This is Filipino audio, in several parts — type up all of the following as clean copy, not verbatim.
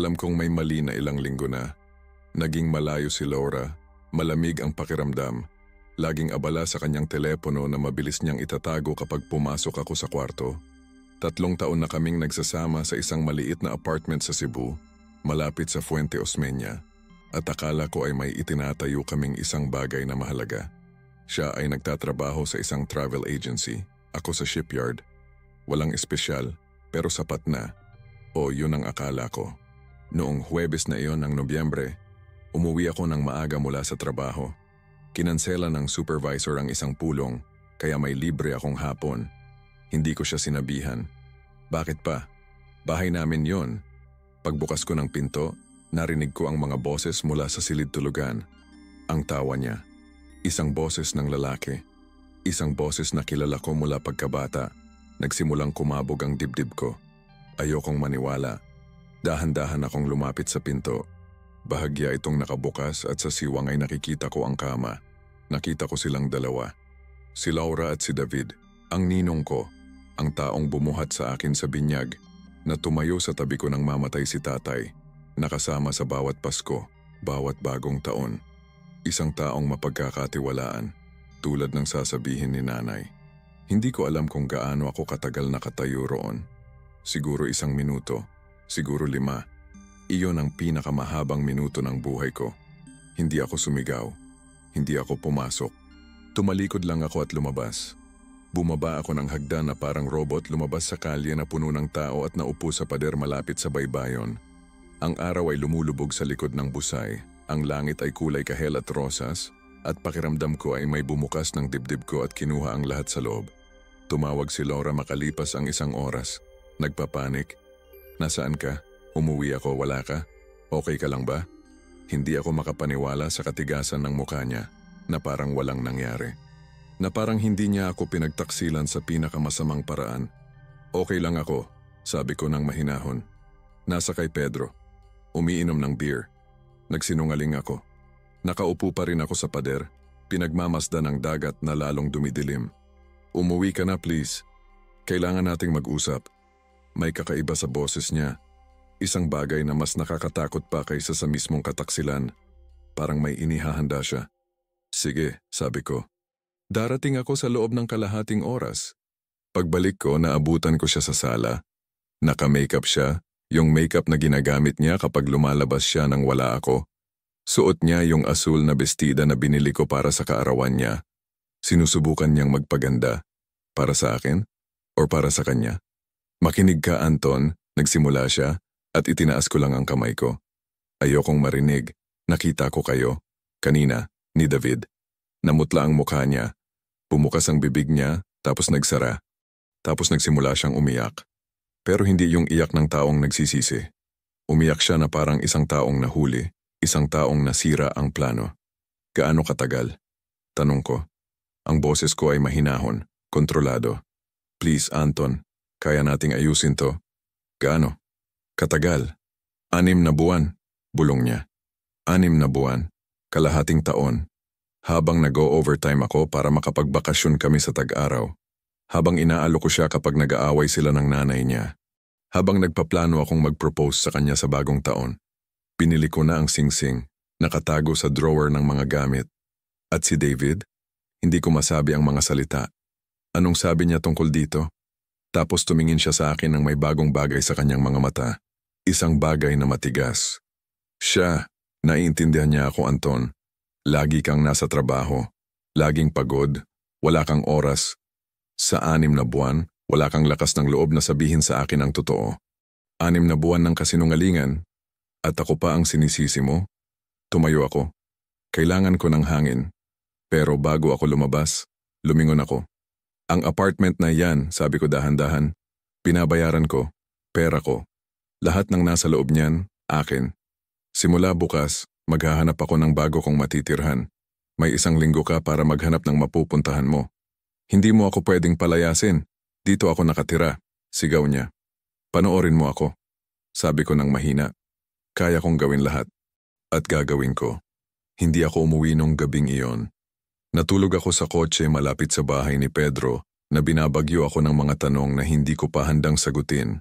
Alam kong may mali na ilang linggo na. Naging malayo si Laura, malamig ang pakiramdam. Laging abala sa kanyang telepono na mabilis niyang itatago kapag pumasok ako sa kwarto. 3 taon na kaming nagsasama sa isang maliit na apartment sa Cebu, malapit sa Fuente Osmeña. At akala ko ay may itinatayo kaming isang bagay na mahalaga. Siya ay nagtatrabaho sa isang travel agency, ako sa shipyard. Walang espesyal, pero sapat na. O yun ang akala ko. Noong Huwebes na iyon ng Nobyembre, umuwi ako ng maaga mula sa trabaho. Kinansela ng supervisor ang isang pulong, kaya may libre akong hapon. Hindi ko siya sinabihan. Bakit pa? Bahay namin yon. Pagbukas ko ng pinto, narinig ko ang mga boses mula sa silid tulugan. Ang tawa niya. Isang boses ng lalaki. Isang boses na kilala ko mula pagkabata. Nagsimulang kumabog ang dibdib ko. Ayokong maniwala. Dahan-dahan akong lumapit sa pinto. Bahagya itong nakabukas at sa siwang ay nakikita ko ang kama. Nakita ko silang dalawa. Si Laura at si David, ang ninong ko, ang taong bumuhat sa akin sa binyag, na tumayo sa tabi ko nang mamatay si tatay, nakasama sa bawat Pasko, bawat bagong taon. Isang taong mapagkakatiwalaan, tulad ng sasabihin ni nanay. Hindi ko alam kung gaano ako katagal nakatayo roon. Siguro 1 minuto, siguro 5. Iyon ang pinakamahabang minuto ng buhay ko. Hindi ako sumigaw. Hindi ako pumasok. Tumalikod lang ako at lumabas. Bumaba ako ng hagdan na parang robot, lumabas sa kalye na puno ng tao at naupo sa pader malapit sa baybayon. Ang araw ay lumulubog sa likod ng busay. Ang langit ay kulay kahel at rosas, at pakiramdam ko ay may bumukas ng dibdib ko at kinuha ang lahat sa loob. Tumawag si Laura makalipas ang 1 oras. Nagpapanik. Nasaan ka? Umuwi ako, wala ka? Okay ka lang ba? Hindi ako makapaniwala sa katigasan ng mukha niya, na parang walang nangyari. Na parang hindi niya ako pinagtaksilan sa pinakamasamang paraan. Okay lang ako, sabi ko ng mahinahon. Nasa kay Pedro. Umiinom ng beer. Nagsinungaling ako. Nakaupo pa rin ako sa pader, pinagmamasdan ng dagat na lalong dumidilim. Umuwi ka na please. Kailangan nating mag-usap. May kakaiba sa boses niya. Isang bagay na mas nakakatakot pa kaysa sa mismong kataksilan. Parang may inihahanda siya. Sige, sabi ko. Darating ako sa loob ng kalahating oras. Pagbalik ko, naabutan ko siya sa sala. Naka-makeup siya, yung makeup na ginagamit niya kapag lumalabas siya nang wala ako. Suot niya yung asul na bestida na binili ko para sa kaarawan niya. Sinusubukan niyang magpaganda. Para sa akin? Or para sa kanya? Makinig ka, Anton, nagsimula siya. At itinaas ko lang ang kamay ko. Ayokong marinig. Nakita ko kayo. Kanina, ni David. Namutla ang mukha niya. Bumukas ang bibig niya, tapos nagsara. Tapos nagsimula siyang umiyak. Pero hindi yung iyak ng taong nagsisisi. Umiyak siya na parang isang taong nahuli, isang taong nasira ang plano. Gaano katagal? Tanong ko. Ang boses ko ay mahinahon, kontrolado. Please, Anton, kaya nating ayusin to. Gaano? Katagal. 6 na buwan, bulong niya. 6 na buwan, kalahating taon. Habang nag-o-overtime ako para makapagbakasyon kami sa tag-araw. Habang inaalo ko siya kapag nag-aaway sila ng nanay niya. Habang nagpaplano akong mag-propose sa kanya sa bagong taon. Pinili ko na ang singsing, nakatago sa drawer ng mga gamit. At si David, hindi ko masabi ang mga salita. Anong sabi niya tungkol dito? Tapos tumingin siya sa akin ng may bagong bagay sa kanyang mga mata. Isang bagay na matigas. Siya, naiintindihan niya ako, Anton. Lagi kang nasa trabaho. Laging pagod. Wala kang oras. Sa 6 na buwan, wala kang lakas ng loob na sabihin sa akin ang totoo. 6 na buwan ng kasinungalingan. At ako pa ang sinisisi mo? Tumayo ako. Kailangan ko ng hangin. Pero bago ako lumabas, lumingon ako. Ang apartment na yan, sabi ko dahan-dahan. Pinabayaran ko. Pera ko. Lahat ng nasa loob niyan, akin. Simula bukas, maghahanap ako ng bago kong matitirhan. May 1 linggo ka para maghanap ng mapupuntahan mo. Hindi mo ako pwedeng palayasin. Dito ako nakatira, sigaw niya. Panoorin mo ako. Sabi ko ng mahina. Kaya kong gawin lahat. At gagawin ko. Hindi ako umuwi nung gabing iyon. Natulog ako sa kotse malapit sa bahay ni Pedro na binabagyo ako ng mga tanong na hindi ko pa handang sagutin.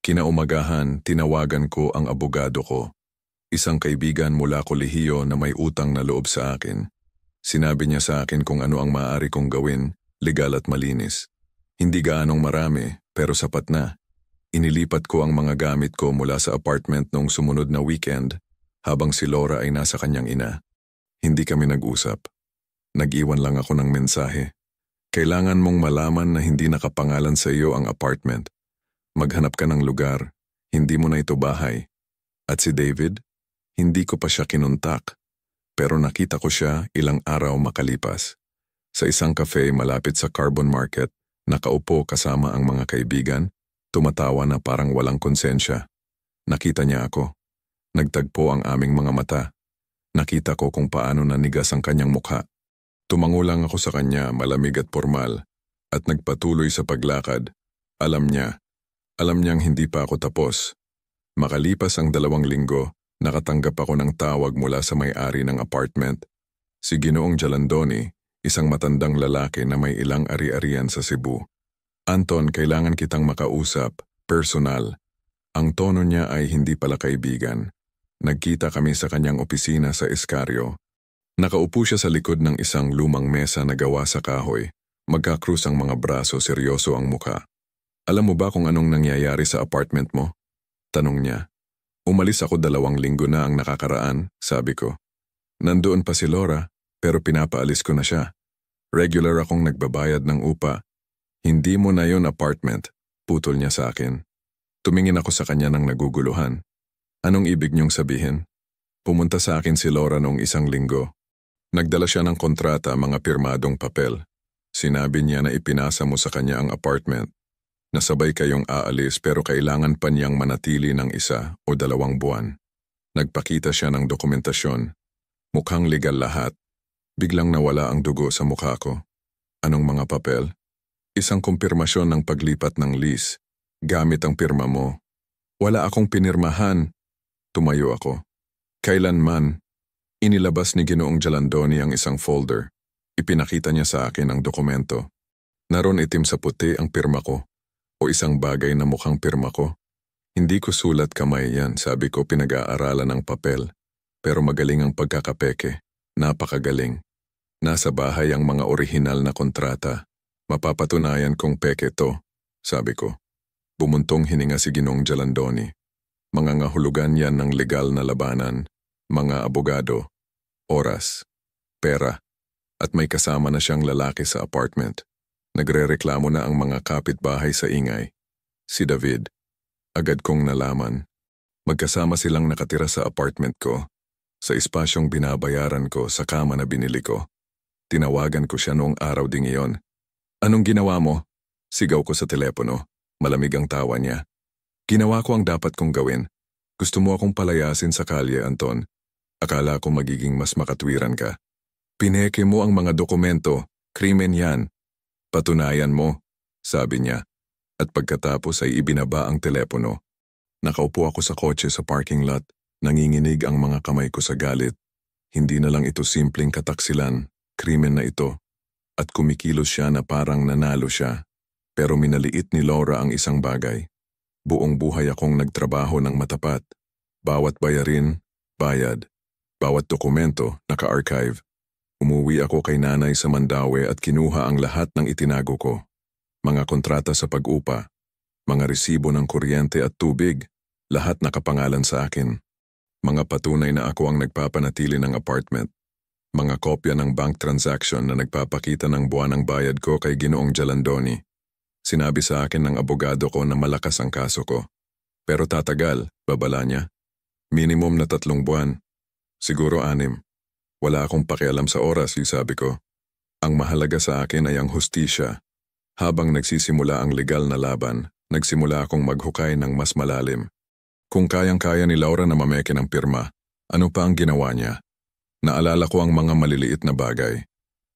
Kinaumagahan, tinawagan ko ang abogado ko. Isang kaibigan mula kolehiyo na may utang na loob sa akin. Sinabi niya sa akin kung ano ang maaari kong gawin, legal at malinis. Hindi gaanong marami, pero sapat na. Inilipat ko ang mga gamit ko mula sa apartment noong sumunod na weekend, habang si Laura ay nasa kanyang ina. Hindi kami nag-usap. Nag-iwan lang ako ng mensahe. Kailangan mong malaman na hindi nakapangalan sa iyo ang apartment. Maghanap ka ng lugar, hindi mo na ito bahay. At si David, hindi ko pa siya kinuntak. Pero nakita ko siya ilang araw makalipas. Sa isang cafe malapit sa Carbon Market, nakaupo kasama ang mga kaibigan, tumatawa na parang walang konsensya. Nakita niya ako. Nagtagpo ang aming mga mata. Nakita ko kung paano nanigas ang kanyang mukha. Tumango lang ako sa kanya, malamig at formal, at nagpatuloy sa paglakad. Alam niyang hindi pa ako tapos. Makalipas ang 2 linggo, nakatanggap ako ng tawag mula sa may-ari ng apartment. Si Ginoong Jalandoni, isang matandang lalaki na may ilang ari-arian sa Cebu. Anton, kailangan kitang makausap, personal. Ang tono niya ay hindi pala kaibigan. Nagkita kami sa kanyang opisina sa Escarrio. Nakaupo siya sa likod ng isang lumang mesa na gawa sa kahoy. Magkakrus ang mga braso, seryoso ang mukha. Alam mo ba kung anong nangyayari sa apartment mo? Tanong niya. Umalis ako 2 linggo na ang nakakaraan, sabi ko. Nandoon pa si Laura, pero pinapaalis ko na siya. Regular akong nagbabayad ng upa. Hindi mo na yon apartment, putol niya sa akin. Tumingin ako sa kanya ng naguguluhan. Anong ibig niyong sabihin? Pumunta sa akin si Laura noong 1 linggo. Nagdala siya ng kontrata, mga pirmadong papel. Sinabi niya na ipinasa mo sa kanya ang apartment. Nasabay kayong aalis pero kailangan pa niyang manatili ng 1 o 2 buwan. Nagpakita siya ng dokumentasyon. Mukhang legal lahat. Biglang nawala ang dugo sa mukha ko. Anong mga papel? Isang kumpirmasyon ng paglipat ng lease. Gamit ang pirma mo. Wala akong pinirmahan. Tumayo ako. Kailanman, inilabas ni Ginoong Jalandoni ang isang folder. Ipinakita niya sa akin ang dokumento. Naroon itim sa puti ang pirma ko. O isang bagay na mukhang pirma ko. Hindi ko sulat kamay yan, sabi ko, pinag-aaralan ng papel. Pero magaling ang pagkakapeke. Napakagaling. Nasa bahay ang mga orihinal na kontrata. Mapapatunayan kong peke to, sabi ko. Bumuntong hininga si Ginoong Jalandoni. Mga ngahulugan yan ng legal na labanan, mga abogado, oras, pera, at may kasama na siyang lalaki sa apartment. Nagrereklamo na ang mga kapitbahay sa ingay. Si David. Agad kong nalaman. Magkasama silang nakatira sa apartment ko, sa espasyong binabayaran ko sa kama na binili ko. Tinawagan ko siya noong araw ding iyon. Anong ginawa mo? Sigaw ko sa telepono. Malamig ang tawa niya. Ginawa ko ang dapat kong gawin. Gusto mo akong palayasin sa kalye, Anton. Akala ko magiging mas makatwiran ka. Pineke mo ang mga dokumento. Krimen yan. Patunayan mo, sabi niya. At pagkatapos ay ibinaba ang telepono. Nakaupo ako sa kotse sa parking lot. Nanginginig ang mga kamay ko sa galit. Hindi na lang ito simpleng kataksilan. Krimen na ito. At kumikilos siya na parang nanalo siya. Pero minaliit ni Laura ang isang bagay. Buong buhay akong nagtrabaho ng matapat. Bawat bayarin, bayad. Bawat dokumento, naka-archive. Umuwi ako kay nanay sa Mandaue at kinuha ang lahat ng itinago ko. Mga kontrata sa pag-upa, mga resibo ng kuryente at tubig, lahat nakapangalan sa akin. Mga patunay na ako ang nagpapanatili ng apartment. Mga kopya ng bank transaction na nagpapakita ng buwanang bayad ko kay Ginoong Jalandoni. Sinabi sa akin ng abogado ko na malakas ang kaso ko. Pero tatagal, babala niya. Minimum na 3 buwan. Siguro 6. Wala akong pakialam sa oras, sabi ko. Ang mahalaga sa akin ay ang hustisya. Habang nagsisimula ang legal na laban, nagsimula akong maghukay ng mas malalim. Kung kayang-kaya ni Laura na mameke ng pirma, ano pa ang ginawa niya? Naalala ko ang mga maliliit na bagay.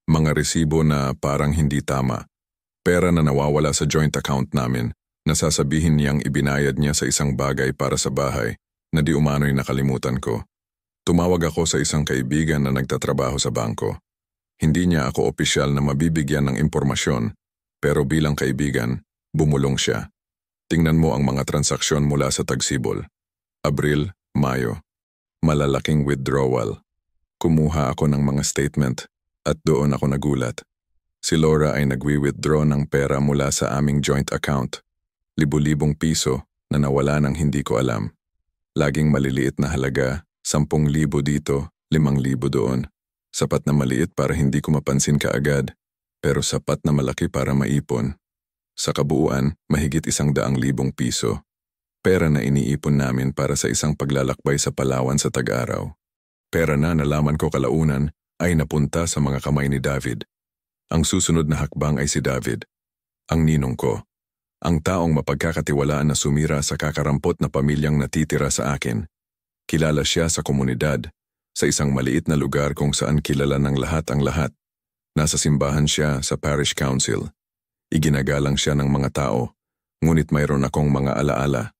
Mga resibo na parang hindi tama. Pera na nawawala sa joint account namin, nasasabihin niyang ibinayad niya sa isang bagay para sa bahay na di umano'y nakalimutan ko. Tumawag ako sa isang kaibigan na nagtatrabaho sa bangko. Hindi niya ako opisyal na mabibigyan ng impormasyon, pero bilang kaibigan, bumulong siya. Tingnan mo ang mga transaksyon mula sa tagsibol. Abril, Mayo. Malalaking withdrawal. Kumuha ako ng mga statement at doon ako nagulat. Si Laura ay nagwi-withdraw ng pera mula sa aming joint account. Libu-libong piso na nawala ng hindi ko alam. Laging maliliit na halaga, 10,000 dito, 5,000 doon. Sapat na maliit para hindi ko mapansin kaagad, pero sapat na malaki para maipon. Sa kabuuan, mahigit 100,000 piso. Pera na iniipon namin para sa isang paglalakbay sa Palawan sa tag-araw. Pera na nalaman ko kalaunan ay napunta sa mga kamay ni David. Ang susunod na hakbang ay si David, ang ninong ko. Ang taong mapagkakatiwalaan na sumira sa kakarampot na pamilyang natitira sa akin. Kilala siya sa komunidad, sa isang maliit na lugar kung saan kilala ng lahat ang lahat. Nasa simbahan siya sa parish council. Iginagalang siya ng mga tao, ngunit mayroon akong mga alaala.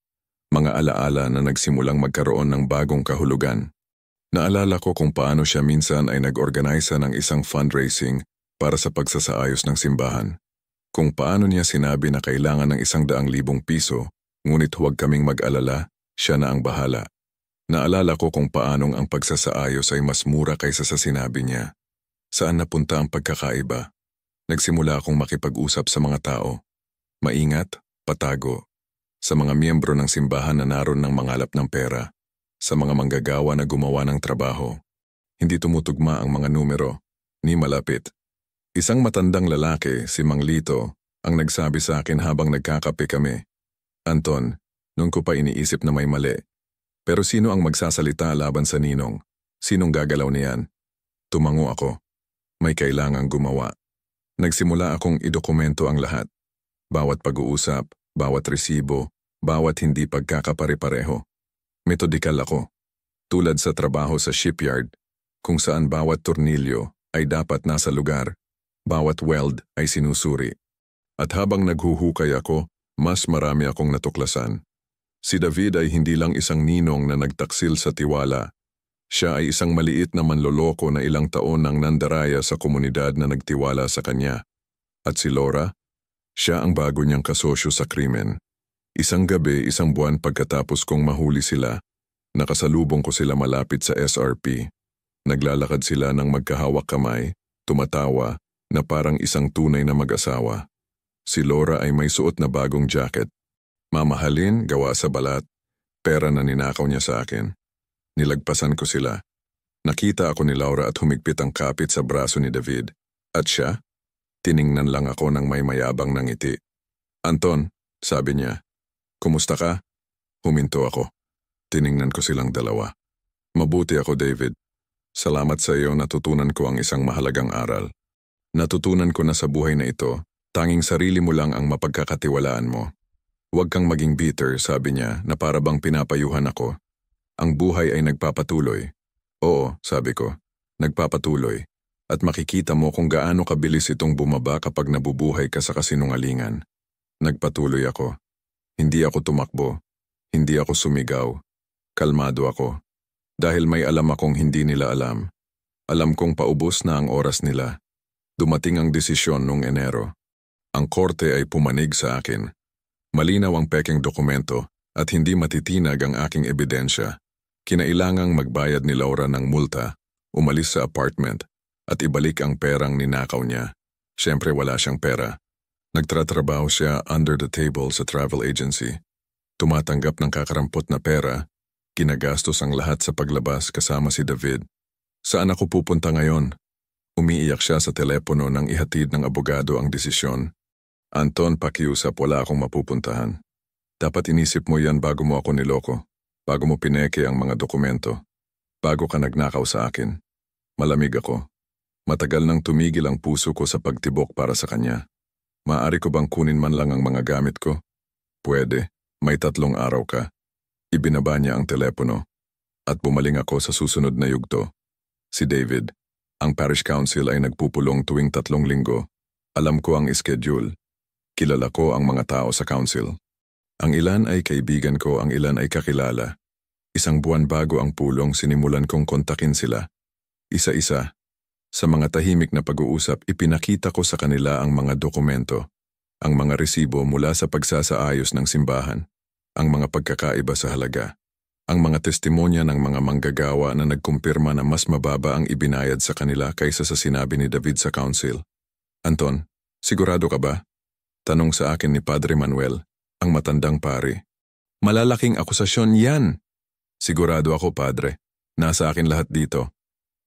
Mga alaala na nagsimulang magkaroon ng bagong kahulugan. Naalala ko kung paano siya minsan ay nag-organisa ng isang fundraising para sa pagsasaayos ng simbahan. Kung paano niya sinabi na kailangan ng 100,000 piso, ngunit huwag kaming mag-alala, siya na ang bahala. Naalala ko kung paanong ang pagsasaayos ay mas mura kaysa sa sinabi niya. Saan napunta ang pagkakaiba? Nagsimula akong makipag-usap sa mga tao. Maingat, patago. Sa mga miyembro ng simbahan na naroon ng mangalap ng pera. Sa mga manggagawa na gumawa ng trabaho. Hindi tumutugma ang mga numero, ni malapit. Isang matandang lalaki, si Mang Lito, ang nagsabi sa akin habang nagkakape kami. Anton, noon ko pa iniisip na may mali. Pero sino ang magsasalita laban sa ninong? Sinong gagalaw niyan? Tumango ako. May kailangang gumawa. Nagsimula akong idokumento ang lahat. Bawat pag-uusap, bawat resibo, bawat hindi pagkakapare-pareho. Metodikal ako. Tulad sa trabaho sa shipyard, kung saan bawat tornilyo ay dapat nasa lugar, bawat weld ay sinusuri. At habang naghuhukay ako, mas marami akong natuklasan. Si David ay hindi lang isang ninong na nagtaksil sa tiwala. Siya ay isang maliit na manloloko na ilang taon nang nandaraya sa komunidad na nagtiwala sa kanya. At si Laura, siya ang bago niyang kasosyo sa krimen. Isang gabi, isang buwan pagkatapos kong mahuli sila, nakasalubong ko sila malapit sa SRP. Naglalakad sila ng magkahawak kamay, tumatawa, na parang isang tunay na mag-asawa. Si Laura ay may suot na bagong jacket. Mamahalin, gawa sa balat, pera na ninakaw niya sa akin. Nilagpasan ko sila. Nakita ako ni Laura at humigpit ang kapit sa braso ni David. At siya, tiningnan lang ako ng may mayabang ng ngiti. Anton, sabi niya, kumusta ka? Huminto ako. Tiningnan ko silang dalawa. Mabuti ako, David. Salamat sa iyo, natutunan ko ang isang mahalagang aral. Natutunan ko na sa buhay na ito, tanging sarili mo lang ang mapagkakatiwalaan mo. Huwag kang maging bitter, sabi niya, na para bang pinapayuhan ako. Ang buhay ay nagpapatuloy. Oo, sabi ko, nagpapatuloy. At makikita mo kung gaano kabilis itong bumaba kapag nabubuhay ka sa kasinungalingan. Nagpatuloy ako. Hindi ako tumakbo. Hindi ako sumigaw. Kalmado ako. Dahil may alam akong hindi nila alam. Alam kong paubos na ang oras nila. Dumating ang desisyon noong Enero. Ang korte ay pumanig sa akin. Malinaw ang pekeng dokumento at hindi matitinag ang aking ebidensya. Kinailangang magbayad ni Laura ng multa, umalis sa apartment, at ibalik ang perang ninakaw niya. Siyempre wala siyang pera. Nagtratrabaho siya under the table sa travel agency. Tumatanggap ng kakarampot na pera, ginagastos ang lahat sa paglabas kasama si David. Saan ako pupunta ngayon? Umiiyak siya sa telepono nang ihatid ng abogado ang desisyon. Anton, pakiusap, wala akong mapupuntahan. Dapat inisip mo yan bago mo ako niloko. Bago mo pineke ang mga dokumento. Bago ka nagnakaw sa akin. Malamig ako. Matagal nang tumigil ang puso ko sa pagtibok para sa kanya. Maaari ko bang kunin man lang ang mga gamit ko? Pwede. May 3 araw ka. Ibinaba niya ang telepono. At bumaling ako sa susunod na yugto. Si David. Ang parish council ay nagpupulong tuwing 3 linggo. Alam ko ang schedule. Kilala ko ang mga tao sa council. Ang ilan ay kaibigan ko, ang ilan ay kakilala. Isang buwan bago ang pulong, sinimulan kong kontakin sila. Isa-isa. Sa mga tahimik na pag-uusap, ipinakita ko sa kanila ang mga dokumento. Ang mga resibo mula sa pagsasaayos ng simbahan, ang mga pagkakaiba sa halaga, ang mga testimonya ng mga manggagawa na nagkumpirma na mas mababa ang ibinayad sa kanila kaysa sa sinabi ni David sa council. Anton, sigurado ka ba? Tanong sa akin ni Padre Manuel, ang matandang pari. Malalaking akusasyon yan. Sigurado ako, Padre. Nasa akin lahat dito.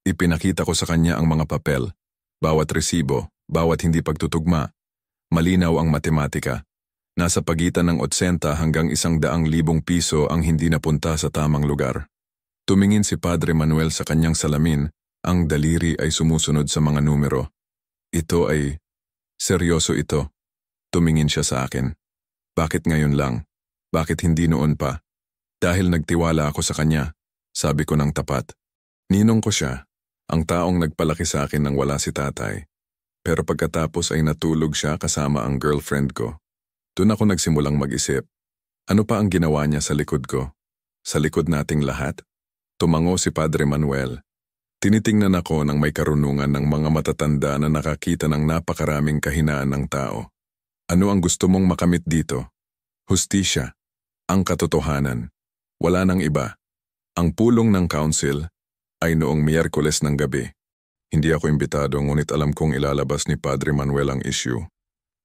Ipinakita ko sa kanya ang mga papel, bawat resibo, bawat hindi pagtutugma. Malinaw ang matematika. Nasa pagitan ng 80 hanggang 100,000 piso ang hindi napunta sa tamang lugar. Tumingin si Padre Manuel sa kanyang salamin, ang daliri ay sumusunod sa mga numero. Ito ay, seryoso ito. Tumingin siya sa akin. Bakit ngayon lang? Bakit hindi noon pa? Dahil nagtiwala ako sa kanya, sabi ko ng tapat. Ninong ko siya, ang taong nagpalaki sa akin nang wala si tatay. Pero pagkatapos ay natulog siya kasama ang girlfriend ko. Doon ako nagsimulang mag-isip. Ano pa ang ginawa niya sa likod ko? Sa likod nating lahat? Tumango si Padre Manuel. Tinitingnan ako ng may karunungan ng mga matatanda na nakakita ng napakaraming kahinaan ng tao. Ano ang gusto mong makamit dito? Hustisya. Ang katotohanan. Wala nang iba. Ang pulong ng council ay noong Miyerkules ng gabi. Hindi ako imbitado ngunit alam kong ilalabas ni Padre Manuel ang issue.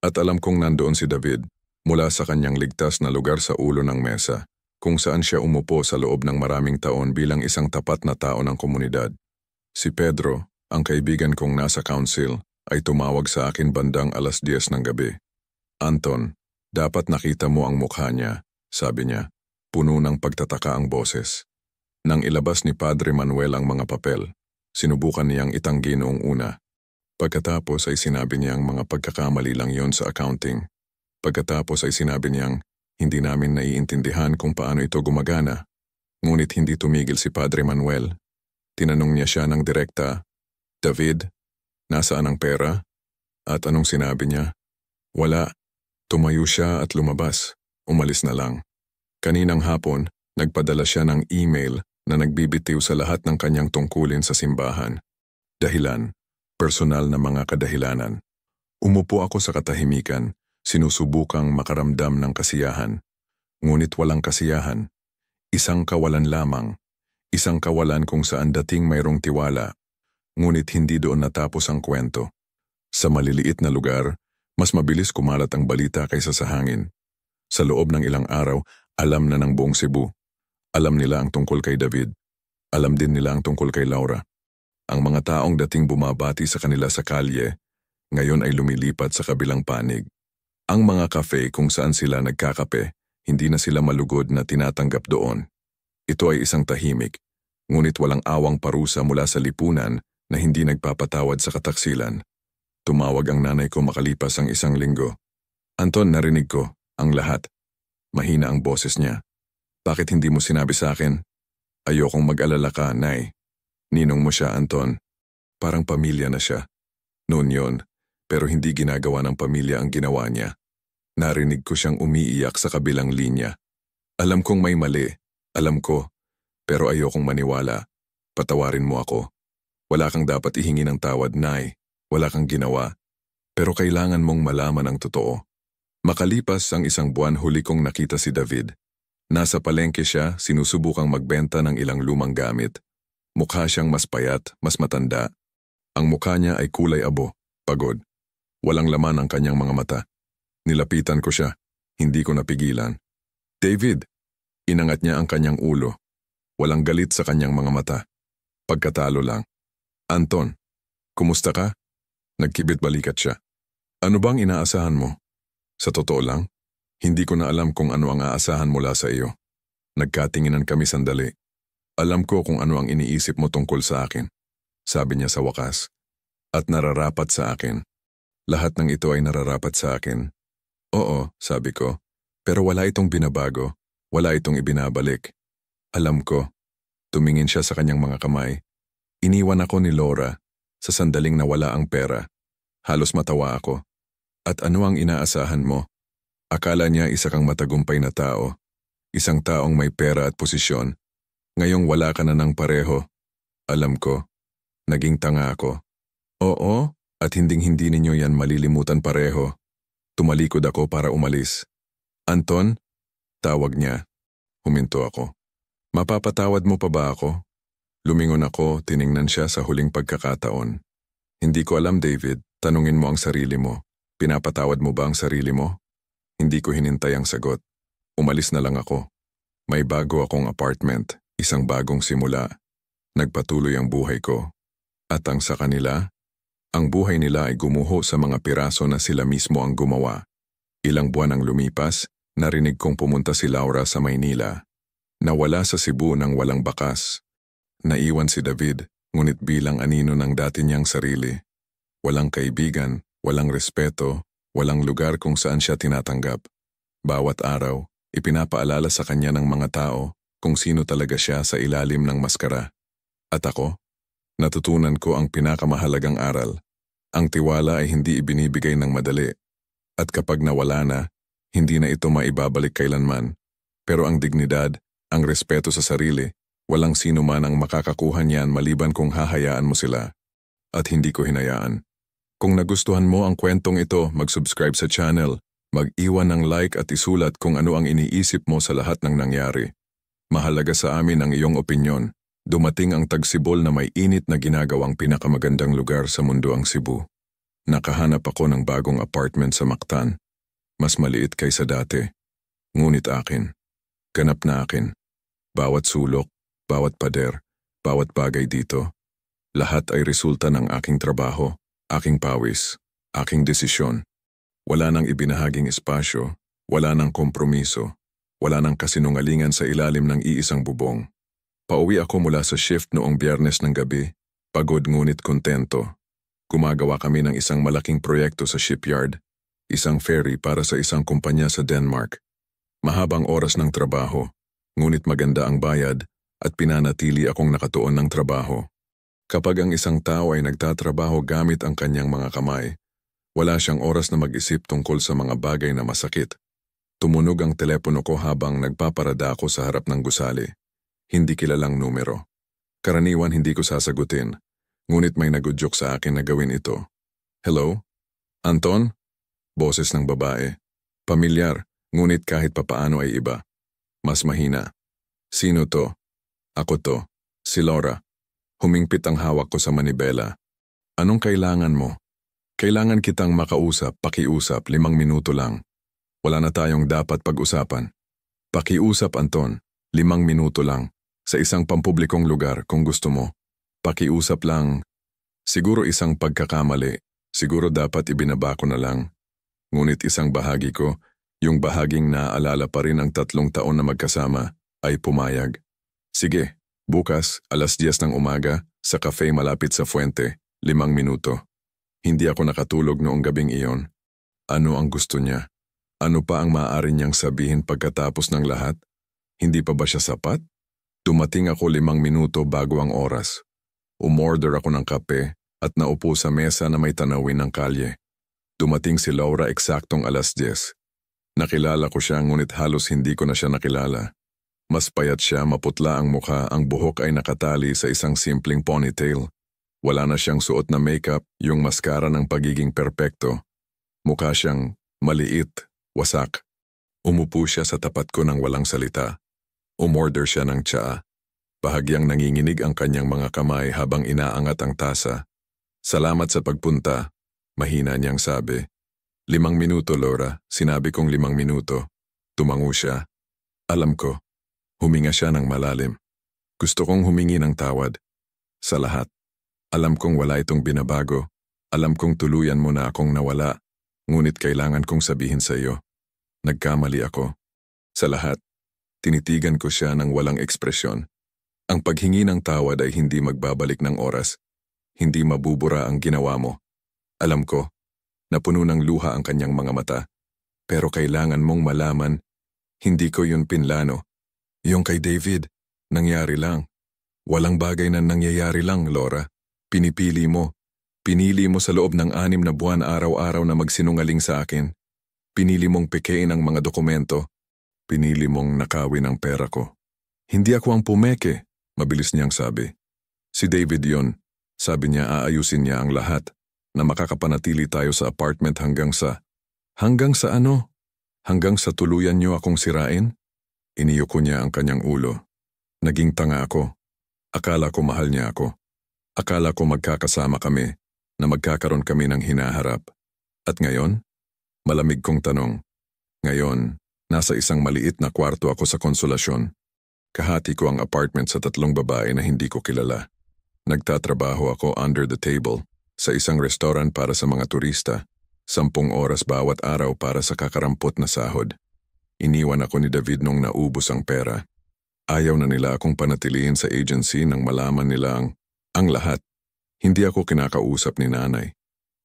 At alam kong nandoon si David mula sa kanyang ligtas na lugar sa ulo ng mesa kung saan siya umupo sa loob ng maraming taon bilang isang tapat na tao ng komunidad. Si Pedro, ang kaibigan kong nasa council, ay tumawag sa akin bandang 10:00 ng gabi. Anton, dapat nakita mo ang mukha niya, sabi niya. Puno ng pagtataka ang boses. Nang ilabas ni Padre Manuel ang mga papel, sinubukan niyang itanggi noong una. Pagkatapos ay sinabi niyang mga pagkakamali lang yon sa accounting. Pagkatapos ay sinabi niyang hindi namin naiintindihan kung paano ito gumagana. Ngunit hindi tumigil si Padre Manuel. Tinanong niya siya ng direkta, David, nasaan ang pera? At anong sinabi niya? Wala. Tumayo siya at lumabas. Umalis na lang. Kaninang hapon, nagpadala siya ng email na nagbibitiw sa lahat ng kanyang tungkulin sa simbahan. Dahilan, personal na mga kadahilanan. Umupo ako sa katahimikan, sinusubukang makaramdam ng kasiyahan. Ngunit walang kasiyahan. Isang kawalan lamang. Isang kawalan kung saan dating mayroong tiwala. Ngunit hindi doon natapos ang kwento. Sa maliliit na lugar, mas mabilis kumalat ang balita kaysa sa hangin. Sa loob ng ilang araw, alam na ng buong Cebu. Alam nila ang tungkol kay David. Alam din nila ang tungkol kay Laura. Ang mga taong dating bumabati sa kanila sa kalye, ngayon ay lumilipat sa kabilang panig. Ang mga cafe kung saan sila nagkakape, hindi na sila malugod na tinatanggap doon. Ito ay isang tahimik, ngunit walang awang parusa mula sa lipunan na hindi nagpapatawad sa kataksilan. Tumawag ang nanay ko makalipas ang 1 linggo. Anton, narinig ko, ang lahat. Mahina ang boses niya. Bakit hindi mo sinabi sa akin? Ayokong mag-alala ka, Nay. Ninong mo siya, Anton. Parang pamilya na siya. Noon yon, pero hindi ginagawa ng pamilya ang ginawa niya. Narinig ko siyang umiiyak sa kabilang linya. Alam kong may mali. Alam ko. Pero ayokong maniwala. Patawarin mo ako. Wala kang dapat ihingi ng tawad, Nay. Wala kang ginawa. Pero kailangan mong malaman ang totoo. Makalipas ang 1 buwan huli kong nakita si David. Nasa palengke siya, sinusubukang magbenta ng ilang lumang gamit. Mukha siyang mas payat, mas matanda. Ang mukha niya ay kulay abo, pagod. Walang laman ang kanyang mga mata. Nilapitan ko siya, hindi ko napigilan. David! Inangat niya ang kanyang ulo. Walang galit sa kanyang mga mata. Pagkatalo lang. Anton, kumusta ka? Nagkibit balikat siya. Ano bang inaasahan mo? Sa totoo lang, hindi ko na alam kung ano ang aasahan mula sa iyo. Nagkatinginan kami sandali. Alam ko kung ano ang iniisip mo tungkol sa akin, sabi niya sa wakas. At nararapat sa akin. Lahat ng ito ay nararapat sa akin. Oo, sabi ko, pero wala itong binabago, wala itong ibinabalik. Alam ko. Tumingin siya sa kanyang mga kamay. Iniwan ako ni Laura sa sandaling nawala ang pera. Halos matawa ako. At ano ang inaasahan mo? Akala niya isa kang matagumpay na tao. Isang taong may pera at posisyon. Ngayong wala ka na ng pareho. Alam ko. Naging tanga ako. Oo, at hinding-hindi ninyo yan malilimutan pareho. Tumalikod ako para umalis. Anton? Tawag niya. Huminto ako. Mapapatawad mo pa ba ako? Lumingon ako, tiningnan siya sa huling pagkakataon. Hindi ko alam, David. Tanungin mo ang sarili mo. Pinapatawad mo ba ang sarili mo? Hindi ko hinintay ang sagot. Umalis na lang ako. May bago akong apartment, isang bagong simula. Nagpatuloy ang buhay ko. At ang sa kanila, ang buhay nila ay gumuho sa mga piraso na sila mismo ang gumawa. Ilang buwan ang lumipas, narinig kong pumunta si Laura sa Maynila. Nawala sa Cebu nang walang bakas. Naiwan si David, ngunit bilang anino ng dati niyang sarili. Walang kaibigan, walang respeto, walang lugar kung saan siya tinatanggap. Bawat araw, ipinapaalala sa kanya ng mga tao kung sino talaga siya sa ilalim ng maskara. At ako, natutunan ko ang pinakamahalagang aral. Ang tiwala ay hindi ibinibigay ng madali. At kapag nawala na, hindi na ito maibabalik kailanman. Pero ang dignidad, ang respeto sa sarili, walang sino man ang makakakuha niyan maliban kung hahayaan mo sila. At hindi ko hinayaan. Kung nagustuhan mo ang kwentong ito, mag-subscribe sa channel, mag-iwan ng like at isulat kung ano ang iniisip mo sa lahat ng nangyari. Mahalaga sa amin ang iyong opinyon. Dumating ang Tagsibol na may init na ginagawang pinakamagandang lugar sa mundo ang Cebu. Nakahanap ako ng bagong apartment sa Mactan. Mas maliit kaysa dati. Ngunit akin. Ganap na akin. Bawat sulok, bawat pader, bawat bagay dito. Lahat ay resulta ng aking trabaho, aking pawis, aking desisyon. Wala nang ibinahaging espasyo, wala nang kompromiso, wala nang kasinungalingan sa ilalim ng iisang bubong. Pauwi ako mula sa shift noong Biyernes ng gabi, pagod ngunit kontento. Gumagawa kami ng isang malaking proyekto sa shipyard, isang ferry para sa isang kumpanya sa Denmark. Mahabang oras ng trabaho, ngunit maganda ang bayad at pinanatili akong nakatuon ng trabaho. Kapag ang isang tao ay nagtatrabaho gamit ang kanyang mga kamay, wala siyang oras na mag-isip tungkol sa mga bagay na masakit. Tumunog ang telepono ko habang nagpaparada ako sa harap ng gusali. Hindi kilalang numero. Karaniwan hindi ko sasagutin, ngunit may nagudyok sa akin na gawin ito. Hello? Anton? Boses ng babae. Pamilyar, ngunit kahit papaano ay iba. Mas mahina. Sino to? Ako to. Si Laura. Humingpit ang hawak ko sa manibela. Anong kailangan mo? Kailangan kitang makausap, pakiusap, 5 minuto lang. Wala na tayong dapat pag-usapan. Pakiusap, Anton, 5 minuto lang. Sa isang pampublikong lugar kung gusto mo. Pakiusap lang. Siguro isang pagkakamali. Siguro dapat ibinaba ko na lang. Ngunit isang bahagi ko, yung bahaging naaalala pa rin ang 3 taon na magkasama, ay pumayag. Sige, bukas, 10:00 ng umaga, sa cafe malapit sa Fuente, 5 minuto. Hindi ako nakatulog noong gabing iyon. Ano ang gusto niya? Ano pa ang maaari niyang sabihin pagkatapos ng lahat? Hindi pa ba siya sapat? Dumating ako 5 minuto bago ang oras. Umorder ako ng kape at naupo sa mesa na may tanawin ng kalye. Dumating si Laura eksaktong 10:00. Nakilala ko siya ngunit halos hindi ko na siya nakilala. Mas payat siya, maputla ang mukha, ang buhok ay nakatali sa isang simpleng ponytail. Wala na siyang suot na makeup, yung maskara ng pagiging perpekto. Mukha siyang maliit, wasak. Umupo siya sa tapat ko nang walang salita. Umorder siya ng tsaa. Bahagyang nanginginig ang kanyang mga kamay habang inaangat ang tasa. Salamat sa pagpunta, mahina niyang sabi. 5 minuto, Laura. Sinabi kong 5 minuto. Tumango siya. Alam ko. Huminga siya ng malalim. Gusto kong humingi ng tawad. Sa lahat. Alam kong wala itong binabago. Alam kong tuluyan mo na akong nawala. Ngunit kailangan kong sabihin sa iyo. Nagkamali ako. Sa lahat. Tinitigan ko siya ng walang ekspresyon. Ang paghingi ng tawad ay hindi magbabalik ng oras. Hindi mabubura ang ginawa mo. Alam ko, napuno ng luha ang kanyang mga mata. Pero kailangan mong malaman, hindi ko yun pinlano. Yung kay David, nangyari lang. Walang bagay na nangyayari lang, Laura. Pinipili mo. Pinili mo sa loob ng 6 na buwan araw-araw na magsinungaling sa akin. Pinili mong pekein ang mga dokumento. Pinili mong nakawin ang pera ko. Hindi ako ang pumeke, mabilis niyang sabi. Si David yon. Sabi niya aayusin niya ang lahat na makakapanatili tayo sa apartment hanggang sa... Hanggang sa ano? Hanggang sa tuluyan niyo akong sirain? Iniyoko niya ang kanyang ulo. Naging tanga ako. Akala ko mahal niya ako. Akala ko magkakasama kami, na magkakaroon kami ng hinaharap. At ngayon? Malamig kong tanong. Ngayon, nasa isang maliit na kwarto ako sa Konsolasyon. Kahati ko ang apartment sa 3 babae na hindi ko kilala. Nagtatrabaho ako under the table sa isang restaurant para sa mga turista. 10 oras bawat araw para sa kakarampot na sahod. Iniwan ako ni David nung naubos ang pera. Ayaw na nila akong panatilihin sa agency nang malaman nila ang lahat. Hindi ako kinakausap ni nanay.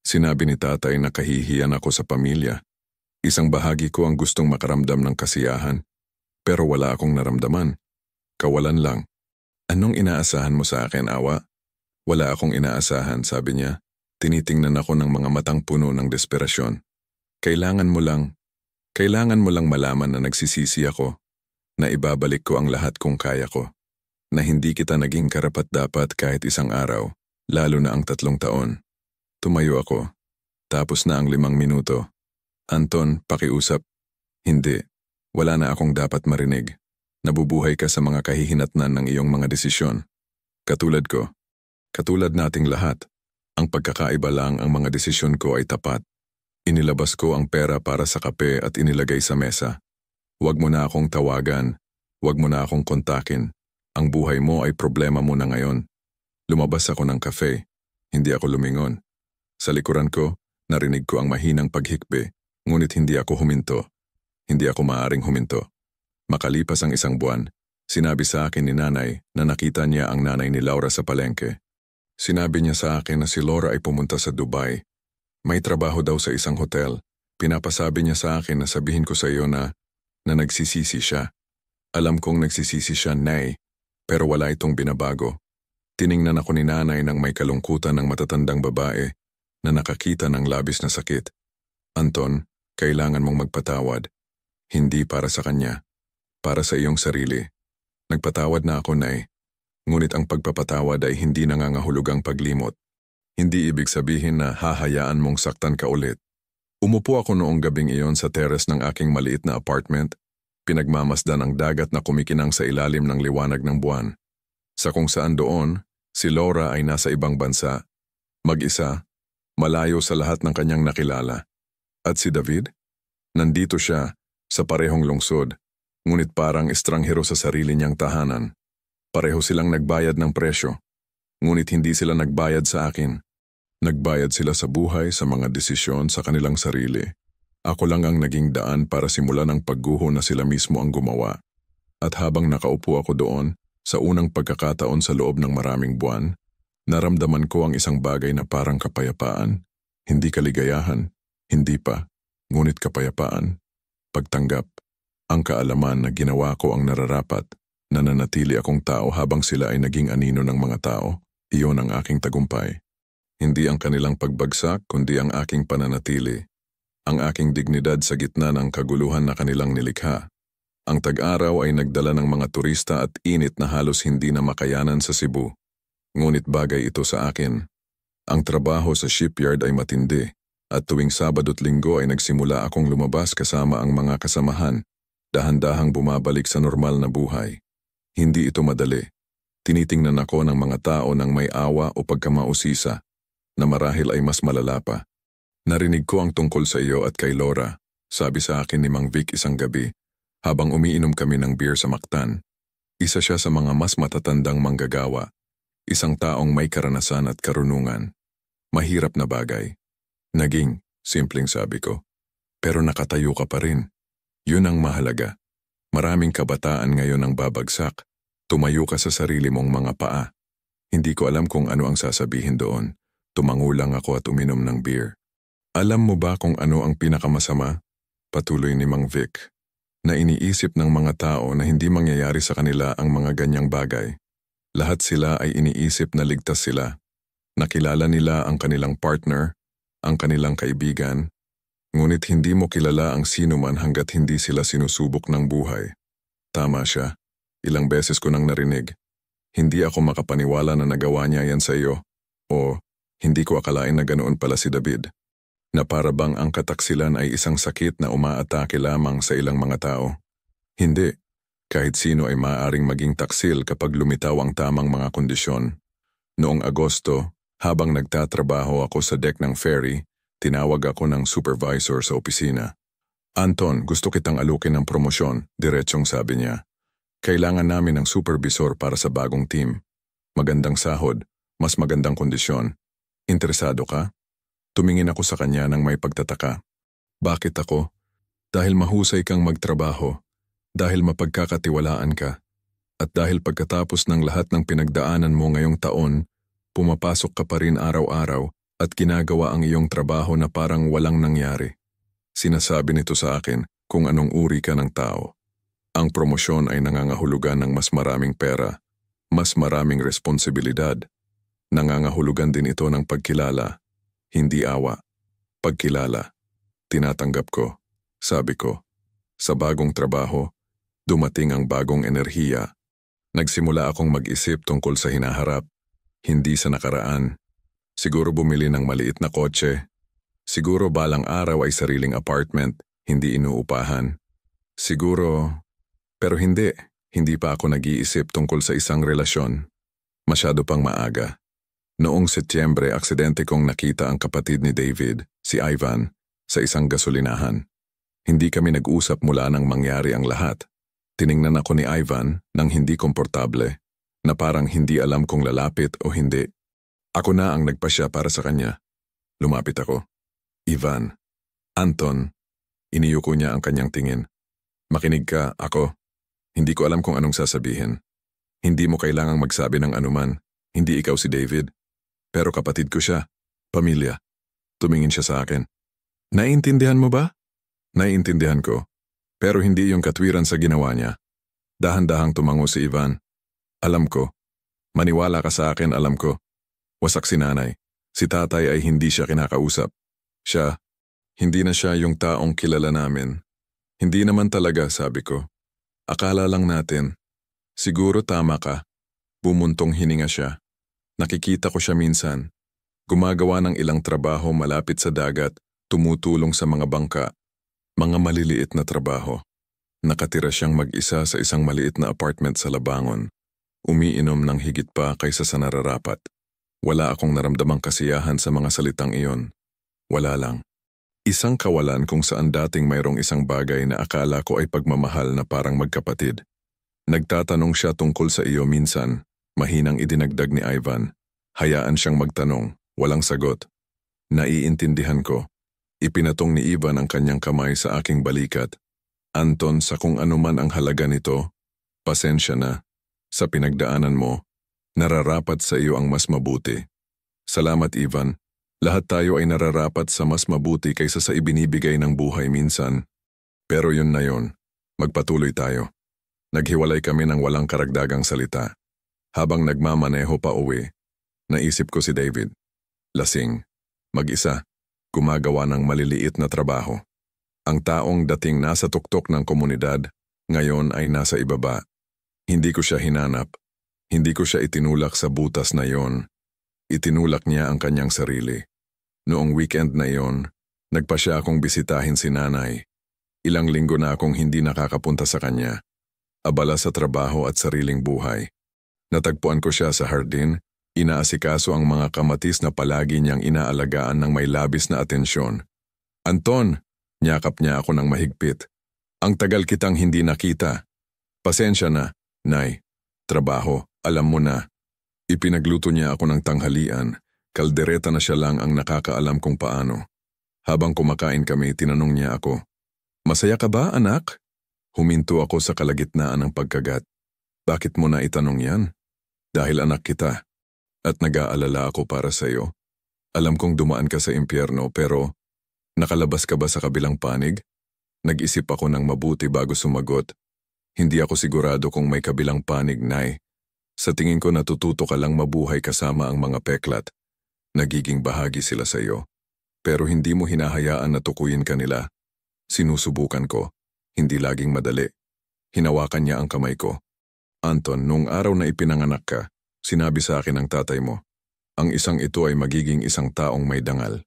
Sinabi ni tatay na kahihiyan ako sa pamilya. Isang bahagi ko ang gustong makaramdam ng kasiyahan. Pero wala akong naramdaman. Kawalan lang. Anong inaasahan mo sa akin, Awa? Wala akong inaasahan, sabi niya. Tinitingnan ako ng mga matang puno ng desperasyon. Kailangan mo lang malaman na nagsisisi ako, na ibabalik ko ang lahat kung kaya ko, na hindi kita naging karapat-dapat kahit isang araw, lalo na ang 3 taon. Tumayo ako. Tapos na ang 5 minuto. Anton, pakiusap. Hindi. Wala na akong dapat marinig. Nabubuhay ka sa mga kahihinatnan ng iyong mga desisyon. Katulad ko. Katulad nating lahat. Ang pagkakaiba lang ang mga desisyon ko ay tapat. Inilabas ko ang pera para sa kape at inilagay sa mesa. Huwag mo na akong tawagan. Huwag mo na akong kontakin. Ang buhay mo ay problema mo na ngayon. Lumabas ako ng kafe. Hindi ako lumingon. Sa likuran ko, narinig ko ang mahinang paghikbi, ngunit hindi ako huminto. Hindi ako maaaring huminto. Makalipas ang 1 buwan, sinabi sa akin ni nanay na nakita niya ang nanay ni Laura sa palengke. Sinabi niya sa akin na si Laura ay pumunta sa Dubai. May trabaho daw sa isang hotel. Pinapasabi niya sa akin na sabihin ko sa iyo na nagsisisi siya. Alam kong nagsisisi siya, Nay, pero wala itong binabago. Tiningnan ako ni nanay nang may kalungkutan ng matatandang babae na nakakita ng labis na sakit. Anton, kailangan mong magpatawad. Hindi para sa kanya. Para sa iyong sarili. Nagpatawad na ako, Nay. Ngunit ang pagpapatawad ay hindi nangangahulugang paglimot. Hindi ibig sabihin na hahayaan mong saktan ka ulit. Umupo ako noong gabing iyon sa terrace ng aking maliit na apartment, pinagmamasdan ang dagat na kumikinang sa ilalim ng liwanag ng buwan. Sa kung saan doon, si Laura ay nasa ibang bansa, mag-isa, malayo sa lahat ng kanyang nakilala. At si David? Nandito siya, sa parehong lungsod, ngunit parang estranghero sa sarili niyang tahanan. Pareho silang nagbayad ng presyo, ngunit hindi sila nagbayad sa akin. Nagbayad sila sa buhay, sa mga desisyon sa kanilang sarili. Ako lang ang naging daan para simulan ang pagguho na sila mismo ang gumawa. At habang nakaupo ako doon, sa unang pagkakataon sa loob ng maraming buwan, naramdaman ko ang isang bagay na parang kapayapaan. Hindi kaligayahan, hindi pa, ngunit kapayapaan. Pagtanggap, ang kaalaman na ginawa ko ang nararapat. Nananatili akong tao habang sila ay naging anino ng mga tao. Iyon ang aking tagumpay. Hindi ang kanilang pagbagsak, kundi ang aking pananatili. Ang aking dignidad sa gitna ng kaguluhan na kanilang nilikha. Ang tag-araw ay nagdala ng mga turista at init na halos hindi na makayanan sa Cebu. Ngunit bagay ito sa akin. Ang trabaho sa shipyard ay matindi, at tuwing Sabado't Linggo ay nagsimula akong lumabas kasama ang mga kasamahan, dahan-dahang bumabalik sa normal na buhay. Hindi ito madali. Tinitingnan ako ng mga tao ng may awa o pagkamausisa, na marahil ay mas malala pa. Narinig ko ang tungkol sa iyo at kay Laura, sabi sa akin ni Mang Vic isang gabi, habang umiinom kami ng beer sa Mactan. Isa siya sa mga mas matatandang manggagawa, isang taong may karanasan at karunungan. Mahirap na bagay. Naging, simpleng sabi ko. Pero nakatayo ka pa rin. Yun ang mahalaga. Maraming kabataan ngayon ang babagsak. Tumayo ka sa sarili mong mga paa. Hindi ko alam kung ano ang sasabihin doon. Tumango lang ako at uminom ng beer. Alam mo ba kung ano ang pinakamasama? Patuloy ni Mang Vic. Na iniisip ng mga tao na hindi mangyayari sa kanila ang mga ganyang bagay. Lahat sila ay iniisip na ligtas sila. Nakilala nila ang kanilang partner, ang kanilang kaibigan, ngunit hindi mo kilala ang sino man hanggat hindi sila sinusubok ng buhay. Tama siya. Ilang beses ko nang narinig. Hindi ako makapaniwala na nagawa niya yan sa iyo. O, hindi ko akalain na ganoon pala si David. Na para bang ang kataksilan ay isang sakit na umaatake lamang sa ilang mga tao. Hindi. Kahit sino ay maaaring maging taksil kapag lumitaw ang tamang mga kondisyon. Noong Agosto, habang nagtatrabaho ako sa deck ng ferry, tinawag ako ng supervisor sa opisina. Anton, gusto kitang alukin ng promosyon, diretsong sabi niya. Kailangan namin ng supervisor para sa bagong team. Magandang sahod, mas magandang kondisyon. Interesado ka? Tumingin ako sa kanya ng may pagtataka. Bakit ako? Dahil mahusay kang magtrabaho. Dahil mapagkakatiwalaan ka. At dahil pagkatapos ng lahat ng pinagdaanan mo ngayong taon, pumapasok ka pa rin araw-araw at ginagawa ang iyong trabaho na parang walang nangyari. Sinasabi nito sa akin kung anong uri ka ng tao. Ang promosyon ay nangangahulugan ng mas maraming pera, mas maraming responsibilidad. Nangangahulugan din ito ng pagkilala, hindi awa. Pagkilala. Tinatanggap ko. Sabi ko. Sa bagong trabaho, dumating ang bagong enerhiya. Nagsimula akong mag-isip tungkol sa hinaharap, hindi sa nakaraan. Siguro bumili ng maliit na kotse. Siguro balang araw ay sariling apartment, hindi inuupahan. Siguro, pero hindi. Hindi pa ako nag-iisip tungkol sa isang relasyon. Masyado pang maaga. Noong Setyembre, aksidente kong nakita ang kapatid ni David, si Ivan, sa isang gasolinahan. Hindi kami nag-usap mula nang mangyari ang lahat. Tiningnan ako ni Ivan nang hindi komportable, na parang hindi alam kung lalapit o hindi. Ako na ang nagpasya para sa kanya. Lumapit ako. Ivan. Anton. Iniyuko niya ang kanyang tingin. Makinig ka, ako. Hindi ko alam kung anong sasabihin. Hindi mo kailangang magsabi ng anuman. Hindi ikaw si David. Pero kapatid ko siya. Pamilya. Tumingin siya sa akin. Naiintindihan mo ba? Naiintindihan ko. Pero hindi yung katwiran sa ginawa niya. Dahan-dahang tumango si Ivan. Alam ko. Maniwala ka sa akin, alam ko. Wasak si nanay. Si tatay ay hindi siya kinakausap. Siya, hindi na siya yung taong kilala namin. Hindi naman talaga, sabi ko. Akala lang natin. Siguro tama ka. Bumuntong hininga siya. Nakikita ko siya minsan. Gumagawa ng ilang trabaho malapit sa dagat, tumutulong sa mga bangka. Mga maliliit na trabaho. Nakatira siyang mag-isa sa isang maliit na apartment sa Labangon. Umiinom ng higit pa kaysa sa nararapat. Wala akong naramdamang kasiyahan sa mga salitang iyon. Wala lang. Isang kawalan kung saan dating mayroong isang bagay na akala ko ay pagmamahal na parang magkapatid. Nagtatanong siya tungkol sa iyo minsan, mahinang idinagdag ni Ivan. Hayaan siyang magtanong, walang sagot. Naiintindihan ko. Ipinatong ni Ivan ang kanyang kamay sa aking balikat. Anton, sa kung anuman ang halaga nito, pasensya na. Sa pinagdaanan mo, nararapat sa iyo ang mas mabuti. Salamat, Ivan. Lahat tayo ay nararapat sa mas mabuti kaysa sa ibinibigay ng buhay minsan. Pero yun na yun. Magpatuloy tayo. Naghiwalay kami ng walang karagdagang salita. Habang nagmamaneho pa uwi, naisip ko si David. Lasing. Mag-isa. Gumagawa ng maliliit na trabaho. Ang taong dating nasa tuktok ng komunidad, ngayon ay nasa ibaba. Hindi ko siya hinanap. Hindi ko siya itinulak sa butas na yon. Itinulak niya ang kanyang sarili. Noong weekend na iyon, nagpa siya akong bisitahin si nanay. Ilang linggo na akong hindi nakakapunta sa kanya. Abala sa trabaho at sariling buhay. Natagpuan ko siya sa hardin, inaasikaso ang mga kamatis na palagi niyang inaalagaan ng may labis na atensyon. Anton! Niyakap niya ako ng mahigpit. Ang tagal kitang hindi nakita. Pasensya na, Nay. Trabaho, alam mo na. Ipinagluto niya ako ng tanghalian, kaldereta na siya lang ang nakakaalam kung paano. Habang kumakain kami, tinanong niya ako, "Masaya ka ba, anak?" Huminto ako sa kalagitnaan ng pagkagat. "Bakit mo na itanong yan?" "Dahil anak kita, at nag-aalala ako para sa iyo. Alam kong dumaan ka sa impyerno pero nakalabas ka ba sa kabilang panig?" Nag-isip ako ng mabuti bago sumagot. Hindi ako sigurado kung may kabilang panig, Nay. Sa tingin ko natututo ka lang mabuhay kasama ang mga peklat. Nagiging bahagi sila sa iyo. Pero hindi mo hinahayaan na tukuyin ka nila. Sinusubukan ko. Hindi laging madali. Hinawakan niya ang kamay ko. Anton, nung araw na ipinanganak ka, sinabi sa akin ng tatay mo, ang isang ito ay magiging isang taong may dangal.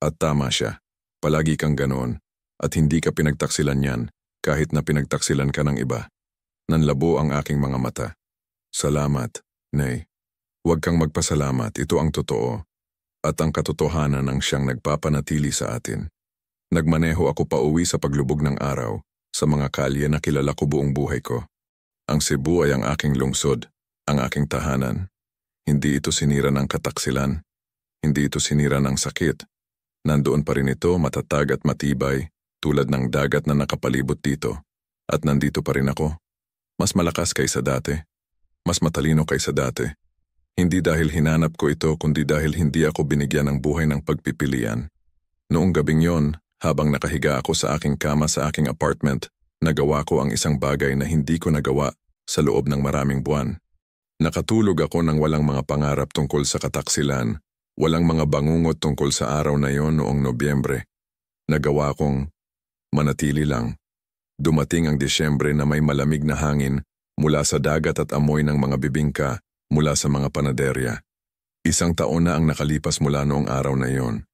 At tama siya. Palagi kang ganoon at hindi ka pinagtaksilan yan kahit na pinagtaksilan ka ng iba. Nanlabo ang aking mga mata. Salamat, Nay. Huwag kang magpasalamat, ito ang totoo. At ang katotohanan ang siyang nagpapanatili sa atin. Nagmaneho ako pauwi sa paglubog ng araw sa mga kalye na kilala ko buong buhay ko. Ang Cebu ay ang aking lungsod, ang aking tahanan. Hindi ito sinira ng kataksilan. Hindi ito sinira ng sakit. Nandoon pa rin ito matatag at matibay tulad ng dagat na nakapalibot dito. At nandito pa rin ako. Mas malakas kaysa dati. Mas matalino kaysa dati. Hindi dahil hinanap ko ito kundi dahil hindi ako binigyan ng buhay ng pagpipilian. Noong gabing yon, habang nakahiga ako sa aking kama sa aking apartment, nagawa ko ang isang bagay na hindi ko nagawa sa loob ng maraming buwan. Nakatulog ako ng walang mga pangarap tungkol sa kataksilan, walang mga bangungot tungkol sa araw na yon noong Nobyembre. Nagawa kong manatili lang. Dumating ang Disyembre na may malamig na hangin mula sa dagat at amoy ng mga bibingka mula sa mga panaderya. 1 taon na ang nakalipas mula noong araw na yon.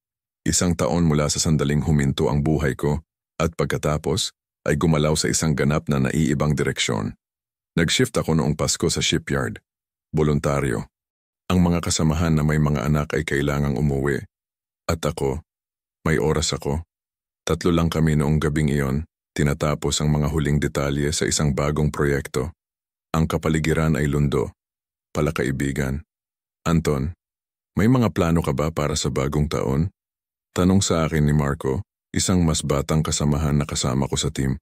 1 taon mula sa sandaling huminto ang buhay ko at pagkatapos ay gumalaw sa isang ganap na naiibang direksyon. Nag-shift ako noong Pasko sa shipyard. Voluntaryo. Ang mga kasamahan na may mga anak ay kailangang umuwi. At ako, may oras ako. 3 lang kami noong gabing iyon, tinatapos ang mga huling detalye sa isang bagong proyekto. Ang kapaligiran ay lundo. Palakaibigan. Anton, may mga plano ka ba para sa bagong taon? Tanong sa akin ni Marco, isang mas batang kasamahan na kasama ko sa team.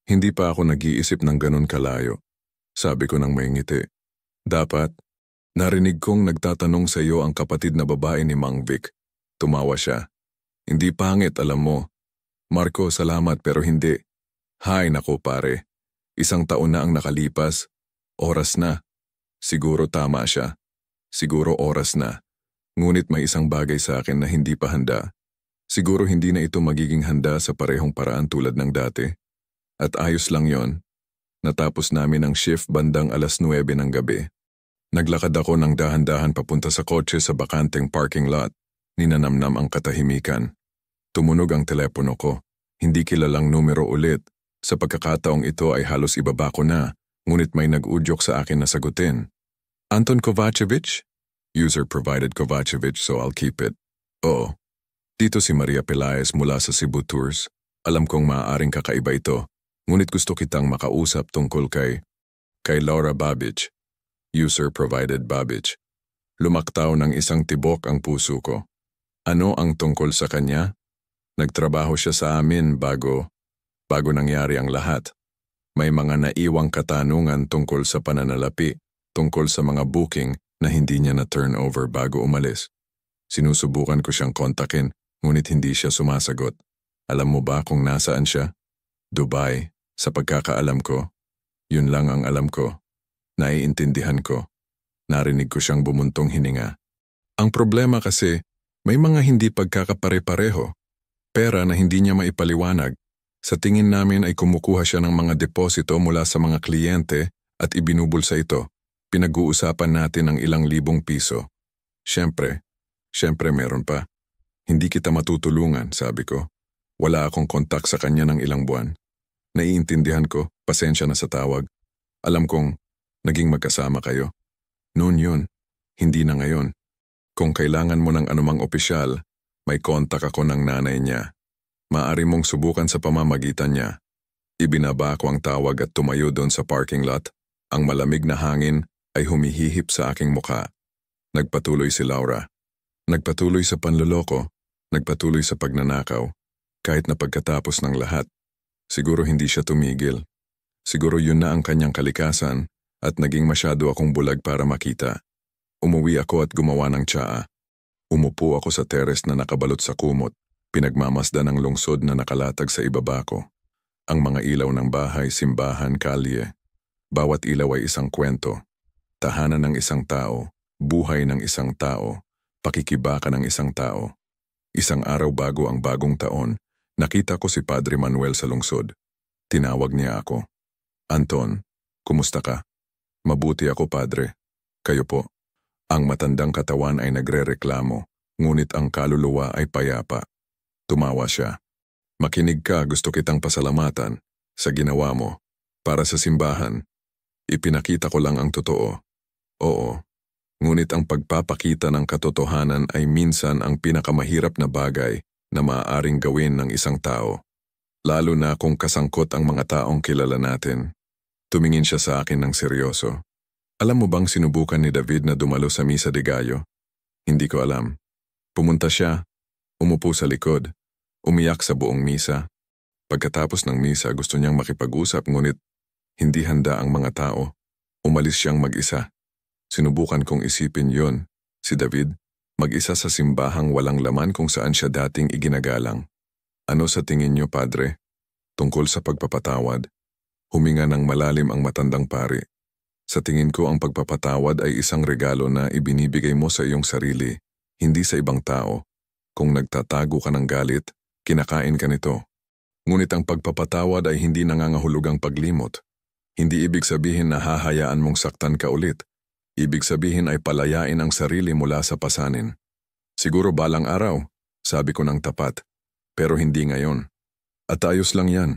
Hindi pa ako nag-iisip ng ganun kalayo. Sabi ko ng may ngiti. Dapat, narinig kong nagtatanong sa iyo ang kapatid na babae ni Mang Vic. Tumawa siya. Hindi pangit, alam mo. Marco, salamat pero hindi. Hay nako pare. 1 taon na ang nakalipas. Oras na. Siguro tama siya. Siguro oras na. Ngunit may isang bagay sa akin na hindi pa handa. Siguro hindi na ito magiging handa sa parehong paraan tulad ng dati. At ayos lang yon. Natapos namin ang shift bandang 9:00 ng gabi. Naglakad ako ng dahan-dahan papunta sa kotse sa bakanteng parking lot. Ninanamnam ang katahimikan. Tumunog ang telepono ko. Hindi kilalang numero ulit. Sa pagkakataong ito ay halos ibaba ko na. Ngunit may nag-udyok sa akin na sagutin. Anton Kovacevic? User provided Kovacevic so I'll keep it. Oo. Dito si Maria Pelaez mula sa Cebu Tours. Alam kong maaaring kakaiba ito. Ngunit gusto kitang makausap tungkol kay Laura Babic. User provided Babic. Lumaktaw ng isang tibok ang puso ko. Ano ang tungkol sa kanya? Nagtrabaho siya sa amin bago nangyari ang lahat. May mga naiwang katanungan tungkol sa pananalapi, tungkol sa mga booking na hindi niya na-turn over bago umalis. Sinusubukan ko siyang kontakin, ngunit hindi siya sumasagot. Alam mo ba kung nasaan siya? Dubai, sa pagkakaalam ko. Yun lang ang alam ko. Naiintindihan ko. Narinig ko siyang bumuntong hininga. Ang problema kasi, may mga hindi pagkakapare-pareho. Pera na hindi niya maipaliwanag. Sa tingin namin ay kumukuha siya ng mga deposito mula sa mga kliyente at ibinubulsa ito. Pinag-uusapan natin ng ilang libong piso. Siyempre meron pa. Hindi kita matutulungan, sabi ko. Wala akong kontak sa kanya ng ilang buwan. Naiintindihan ko, pasensya na sa tawag. Alam kong naging magkasama kayo. Noon yun, hindi na ngayon. Kung kailangan mo ng anumang opisyal, may kontak ako ng nanay niya. Maaari mong subukan sa pamamagitan niya. Ibinaba ko ang tawag at tumayo doon sa parking lot. Ang malamig na hangin ay humihihip sa aking muka. Nagpatuloy si Laura. Nagpatuloy sa panloloko. Nagpatuloy sa pagnanakaw. Kahit na pagkatapos ng lahat, siguro hindi siya tumigil. Siguro yun na ang kanyang kalikasan at naging masyado akong bulag para makita. Umuwi ako at gumawa ng tsaa. Umupo ako sa teres na nakabalot sa kumot. Pinagmamasdan ang lungsod na nakalatag sa ibaba ko. Ang mga ilaw ng bahay, simbahan, kalye. Bawat ilaw ay isang kwento. Tahanan ng isang tao, buhay ng isang tao, pakikibaka ng isang tao. Isang araw bago ang bagong taon, nakita ko si Padre Manuel sa lungsod. Tinawag niya ako. Anton, kumusta ka? Mabuti ako, Padre. Kayo po. Ang matandang katawan ay nagrereklamo, ngunit ang kaluluwa ay payapa. Tumawa siya. Makinig ka, gusto kitang pasalamatan sa ginawa mo. Para sa simbahan, ipinakita ko lang ang totoo. Oo, ngunit ang pagpapakita ng katotohanan ay minsan ang pinakamahirap na bagay na maaaring gawin ng isang tao. Lalo na kung kasangkot ang mga taong kilala natin. Tumingin siya sa akin ng seryoso. Alam mo bang sinubukan ni David na dumalo sa Misa de Gallo? Hindi ko alam. Pumunta siya, umupo sa likod, umiyak sa buong misa. Pagkatapos ng misa gusto niyang makipag-usap ngunit hindi handa ang mga tao. Umalis siyang mag-isa. Sinubukan kong isipin yon, si David, mag-isa sa simbahang walang laman kung saan siya dating iginagalang. Ano sa tingin niyo, Padre? Tungkol sa pagpapatawad. Huminga ng malalim ang matandang pari. Sa tingin ko ang pagpapatawad ay isang regalo na ibinibigay mo sa iyong sarili, hindi sa ibang tao. Kung nagtatago ka ng galit, kinakain ka nito. Ngunit ang pagpapatawad ay hindi nangangahulugang paglimot. Hindi ibig sabihin na hahayaan mong saktan ka ulit. Ibig sabihin ay palayain ang sarili mula sa pasanin. Siguro balang araw, sabi ko ng tapat, pero hindi ngayon. At ayos lang yan.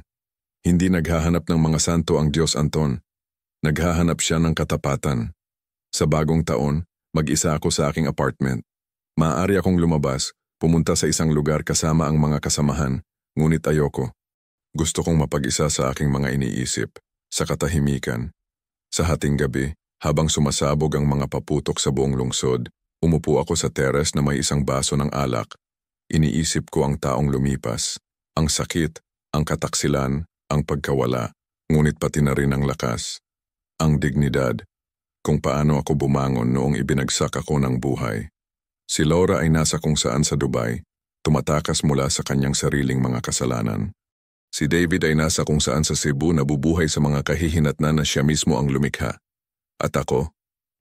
Hindi naghahanap ng mga santo ang Diyos Anton. Naghahanap siya ng katapatan. Sa bagong taon, mag-isa ako sa aking apartment. Maaari akong lumabas, pumunta sa isang lugar kasama ang mga kasamahan, ngunit ayoko. Gusto kong mapag-isa sa aking mga iniisip, sa katahimikan. Sa hating gabi, habang sumasabog ang mga paputok sa buong lungsod, umupo ako sa teres na may isang baso ng alak. Iniisip ko ang taong lumipas, ang sakit, ang kataksilan, ang pagkawala, ngunit pati na rin ang lakas. Ang dignidad, kung paano ako bumangon noong ibinagsak ako ng buhay. Si Laura ay nasa kung saan sa Dubai, tumatakas mula sa kanyang sariling mga kasalanan. Si David ay nasa kung saan sa Cebu nabubuhay sa mga kahihinatnan na siya mismo ang lumikha. At ako,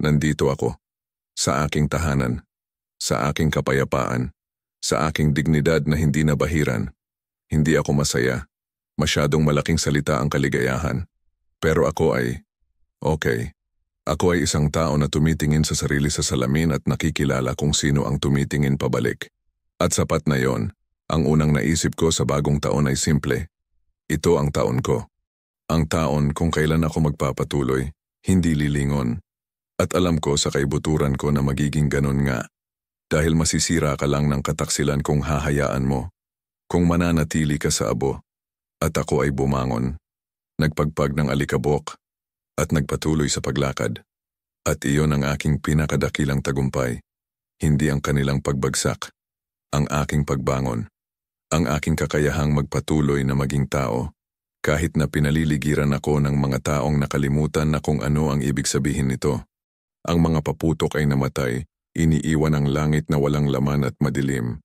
nandito ako, sa aking tahanan, sa aking kapayapaan, sa aking dignidad na hindi nabahiran. Hindi ako masaya, masyadong malaking salita ang kaligayahan. Pero ako ay, okay. Ako ay isang tao na tumitingin sa sarili sa salamin at nakikilala kung sino ang tumitingin pabalik. At sapat na yon, ang unang naisip ko sa bagong taon ay simple. Ito ang taon ko. Ang taon kung kailan ako magpapatuloy, hindi lilingon. At alam ko sa kaibuturan ko na magiging ganon nga. Dahil masisira ka lang ng kataksilan kung hahayaan mo. Kung mananatili ka sa abo. At ako ay bumangon. Nagpagpag ng alikabok. At nagpatuloy sa paglakad. At iyon ang aking pinakadakilang tagumpay. Hindi ang kanilang pagbagsak. Ang aking pagbangon. Ang aking kakayahang magpatuloy na maging tao. Kahit na pinaliligiran ako ng mga taong nakalimutan na kung ano ang ibig sabihin nito. Ang mga paputok ay namatay, iniiwan ang langit na walang laman at madilim.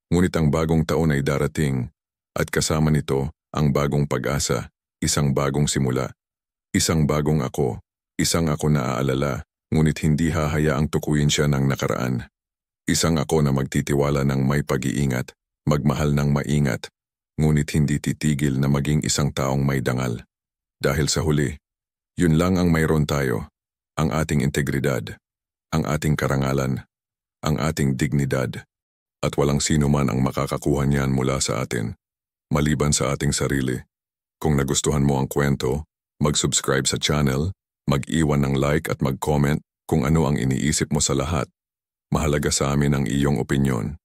Ngunit ang bagong taon ay darating, at kasama nito ang bagong pag-asa, isang bagong simula. Isang bagong ako, isang ako na aalala, ngunit hindi hahayaang tukuyin siya ng nakaraan. Isang ako na magtitiwala ng may pag-iingat, magmahal ng maingat, ngunit hindi titigil na maging isang taong may dangal. Dahil sa huli, yun lang ang mayroon tayo, ang ating integridad, ang ating karangalan, ang ating dignidad, at walang sino man ang makakakuha niyan mula sa atin, maliban sa ating sarili. Kung nagustuhan mo ang kwento, mag-subscribe sa channel, mag-iwan ng like at mag-comment kung ano ang iniisip mo sa lahat. Mahalaga sa amin ang iyong opinyon.